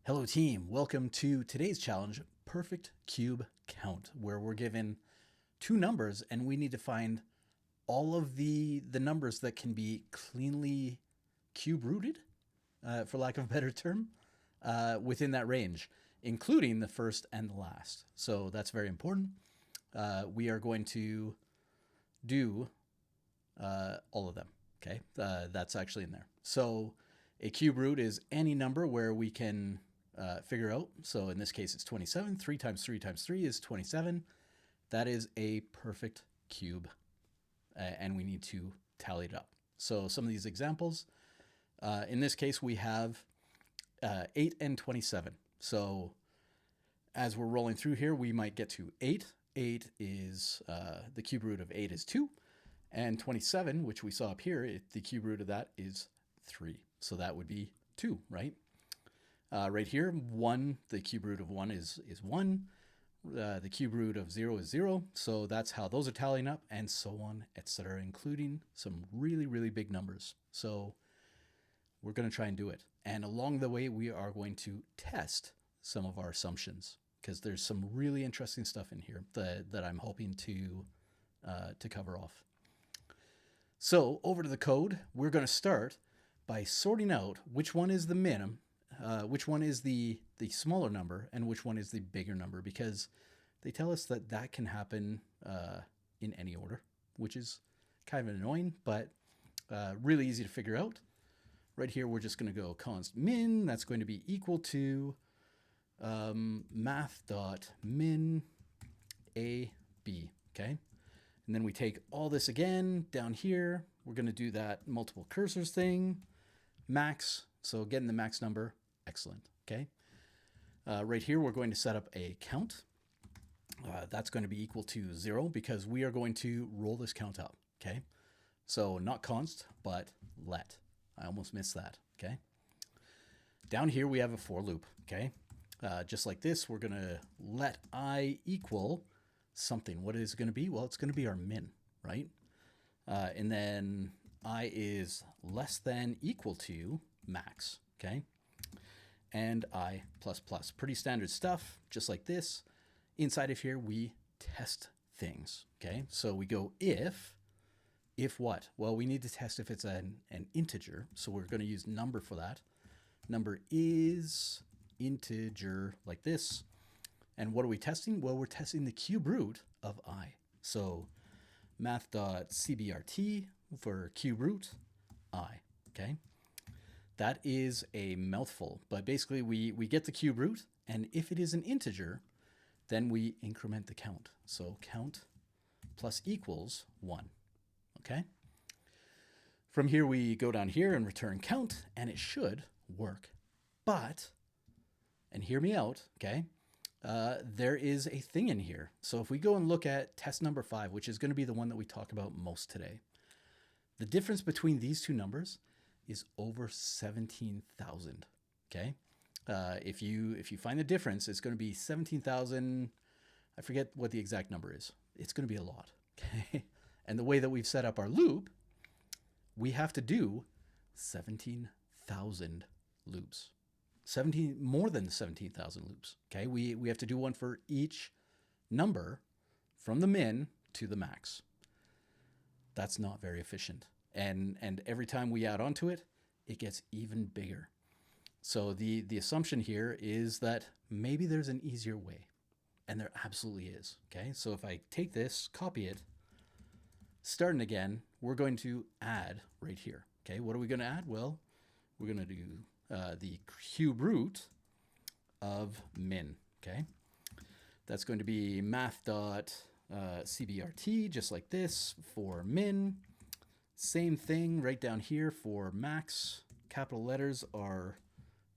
Hello team, welcome to today's challenge, Perfect Cube Count, where we're given two numbers and we need to find all of the numbers that can be cleanly cube rooted, for lack of a better term, within that range, including the first and the last. So that's very important. We are going to do all of them, okay? That's actually in there. So a cube root is any number where we can figure out. So in this case, it's 27. 3 times 3 times 3 is 27. That is a perfect cube, and we need to tally it up. So some of these examples, in this case, we have 8 and 27. So as we're rolling through here, we might get to 8. 8 is, the cube root of 8 is 2. And 27, which we saw up here, the cube root of that is 3. So that would be 2, right? Right here, 1, the cube root of 1 is 1. The cube root of 0 is 0. So that's how those are tallying up, and so on, etc., including some really, really big numbers. So we're going to try and do it. And along the way, we are going to test some of our assumptions, because there's some really interesting stuff in here that I'm hoping to cover off. So over to the code, we're going to start by sorting out which one is the minimum, which one is the smaller number, and which one is the bigger number, because they tell us that can happen in any order, which is kind of annoying, but really easy to figure out. Right here, we're just going to go const min. That's going to be equal to math.min a b, okay? And then we take all this again down here. We're going to do that multiple cursors thing, max. So getting the max number, excellent, okay? Right here, we're going to set up a count. That's going to be equal to 0 because we are going to roll this count up, okay? So not const, but let. I almost missed that, okay? Down here, we have a for loop, okay? Just like this, we're going to let I equal something. What is it going to be? Well, it's going to be our min, right? And then I is less than equal to max, okay? And I plus plus. Pretty standard stuff, just like this. Inside of here, we test things, okay? So we go if what? Well, we need to test if it's an integer, so we're going to use number for that. Number is integer, like this. And what are we testing? Well, we're testing the cube root of I. So math.cbrt for cube root I, okay? That is a mouthful, but basically we get the cube root, and if it is an integer, then we increment the count. So count plus equals 1, okay? From here, we go down here and return count, and it should work. But, and hear me out, okay? There is a thing in here. So if we go and look at test number 5, which is going to be the one that we talk about most today, the difference between these two numbers is over 17,000, okay? If you find the difference, it's going to be 17,000, I forget what the exact number is. It's going to be a lot, okay? And the way that we've set up our loop, we have to do 17,000 loops. More than 17,000 loops, okay? We have to do one for each number from the min to the max. That's not very efficient. And every time we add on to it, it gets even bigger. So the assumption here is that maybe there's an easier way, and there absolutely is, okay? So if I take this, copy it, starting again, we're going to add right here, okay? What are we going to add? Well, we're going to do the cube root of min, okay? That's going to be math.cbrt, just like this, for min. Same thing right down here for max. Capital letters are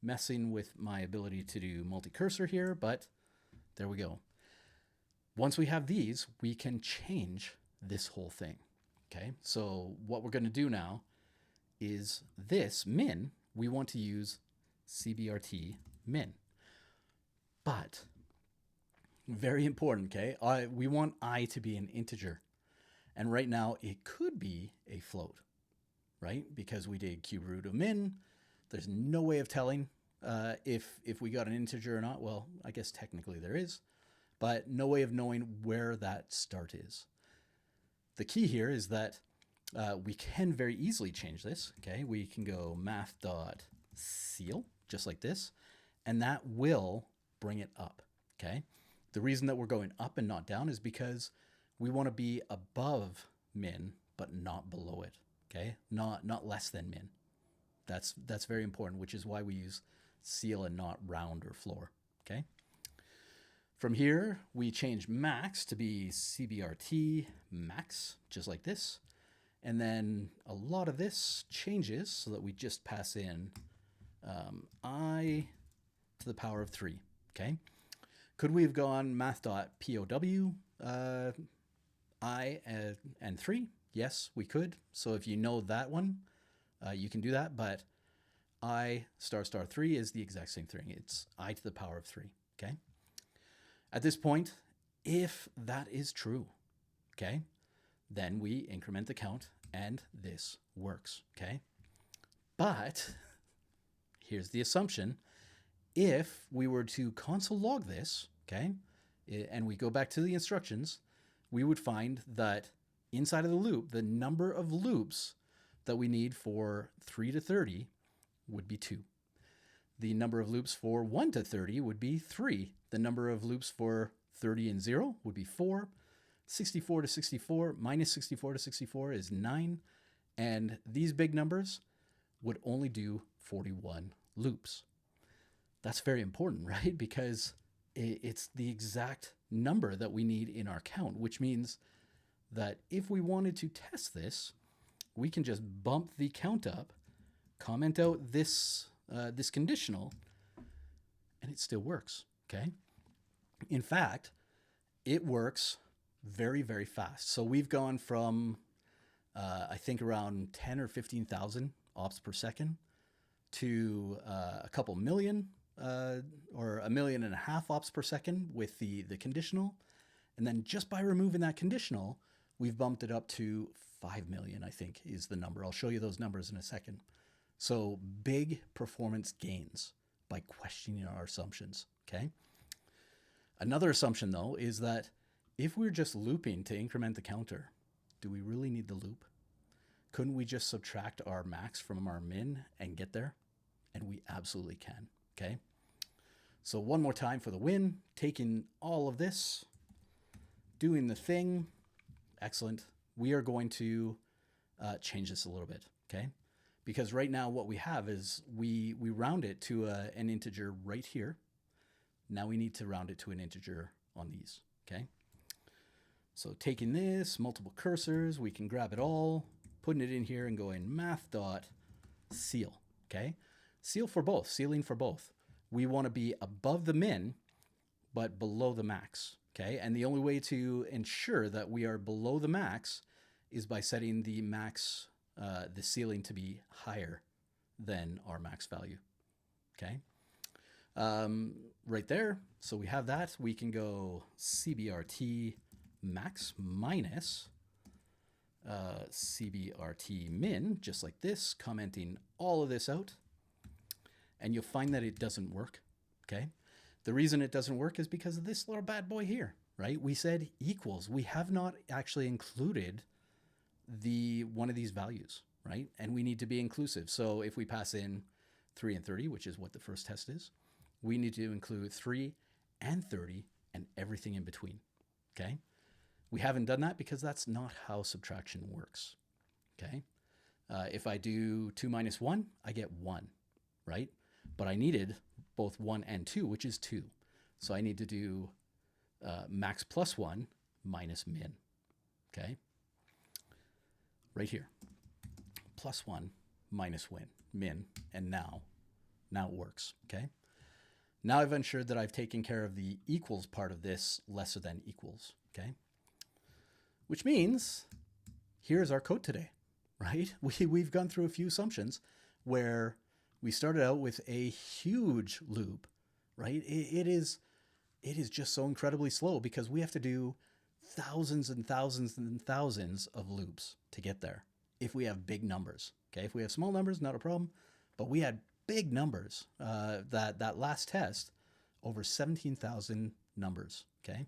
messing with my ability to do multi-cursor here, but there we go. Once we have these, we can change this whole thing, okay? So what we're going to do now is this min, we want to use cbrt min. But, very important, okay? We want I to be an integer. And right now, it could be a float, right? Because we did cube root of min. There's no way of telling if we got an integer or not. Well, I guess technically there is, but no way of knowing where that start is. The key here is that we can very easily change this. Okay, we can go math.ceil, just like this, and that will bring it up. Okay, the reason that we're going up and not down is because we want to be above min, but not below it. Okay, not less than min. That's very important, which is why we use ceil and not round or floor. Okay. From here, we change max to be cbrt max, just like this. And then a lot of this changes so that we just pass in I to the power of 3. Okay. Could we have gone math.pow I and 3? Yes, we could. So if you know that one, you can do that. But I star 3 is the exact same thing. It's I to the power of 3. Okay. At this point, if that is true, okay, then we increment the count and this works. Okay. But here's the assumption. If we were to console log this, okay, and we go back to the instructions, we would find that inside of the loop, the number of loops that we need for 3 to 30 would be 2. The number of loops for 1 to 30 would be 3. The number of loops for 30 and 0 would be 4. 64 to 64 minus 64 to 64 is 9. And these big numbers would only do 41 loops. That's very important, right? Because it's the exact number that we need in our count, which means that if we wanted to test this, we can just bump the count up, comment out this conditional, and it still works, okay? In fact, it works very, very fast. So we've gone from, I think, around 10 or 15,000 ops per second to a couple million or 1.5 million ops per second with the conditional. And then just by removing that conditional, we've bumped it up to 5 million, I think, is the number. I'll show you those numbers in a second. So big performance gains by questioning our assumptions, okay? Another assumption, though, is that if we're just looping to increment the counter, do we really need the loop? Couldn't we just subtract our max from our min and get there? And we absolutely can, okay? So one more time for the win, taking all of this, doing the thing. Excellent. We are going to change this a little bit, okay? Because right now what we have is we round it to an integer right here. Now we need to round it to an integer on these, okay? So taking this, multiple cursors, we can grab it all, putting it in here and going math.ceil, okay? Ceil for both, ceiling for both. We want to be above the min, but below the max, okay? And the only way to ensure that we are below the max is by setting the max, the ceiling to be higher than our max value, okay? Right there. So we have that. We can go cbrt max minus cbrt min, just like this, commenting all of this out. And you'll find that it doesn't work, okay? The reason it doesn't work is because of this little bad boy here, right? We said equals. We have not actually included one of these values, right? And we need to be inclusive. So if we pass in 3 and 30, which is what the first test is, we need to include 3 and 30 and everything in between, okay? We haven't done that because that's not how subtraction works, okay? If I do 2 minus 1, I get 1, right? But I needed both 1 and 2, which is 2. So I need to do max plus 1 minus min, okay? Right here, plus 1 minus min, and now it works, okay? Now I've ensured that I've taken care of the equals part of this lesser than equals, okay? Which means here's our code today, right? We've gone through a few assumptions where we started out with a huge loop, right? It is just so incredibly slow because we have to do thousands and thousands and thousands of loops to get there if we have big numbers, okay? If we have small numbers, not a problem, but we had big numbers. That last test, over 17,000 numbers, okay?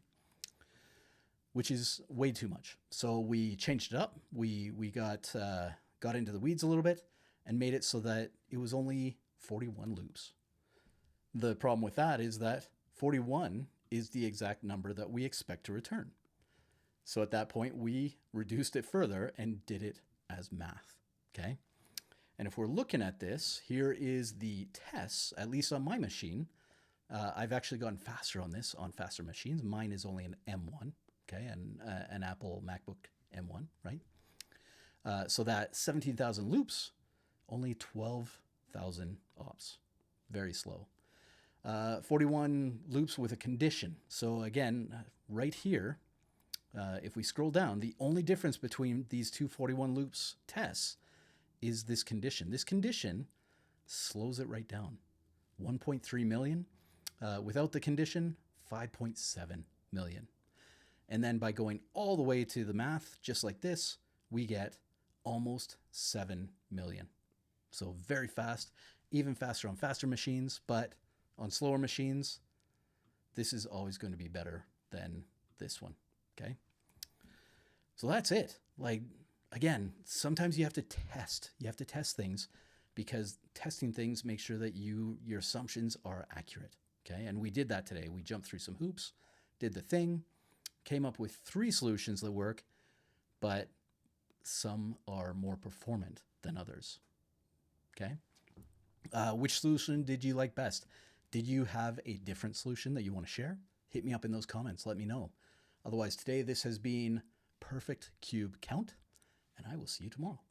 Which is way too much. So we changed it up. We got into the weeds a little bit and made it so that it was only 41 loops. The problem with that is that 41 is the exact number that we expect to return. So at that point, we reduced it further and did it as math, okay? And if we're looking at this, here is the tests, at least on my machine. I've actually gone faster on this on faster machines. Mine is only an M1, okay, and an Apple MacBook M1, right? So that 17,000 loops, only 12,000 ops. Very slow. 41 loops with a condition. So again, right here, if we scroll down, the only difference between these two 41 loops tests is this condition. This condition slows it right down. 1.3 million. Without the condition, 5.7 million. And then by going all the way to the math, just like this, we get almost 7 million. So very fast, even faster on faster machines, but on slower machines, this is always going to be better than this one, okay? So that's it. Like, again, sometimes you have to test. You have to test things because testing things makes sure that your assumptions are accurate, okay? And we did that today. We jumped through some hoops, did the thing, came up with 3 solutions that work, but some are more performant than others, okay? Which solution did you like best? Did you have a different solution that you want to share? Hit me up in those comments. Let me know. Otherwise, today this has been Perfect Cube Count, and I will see you tomorrow.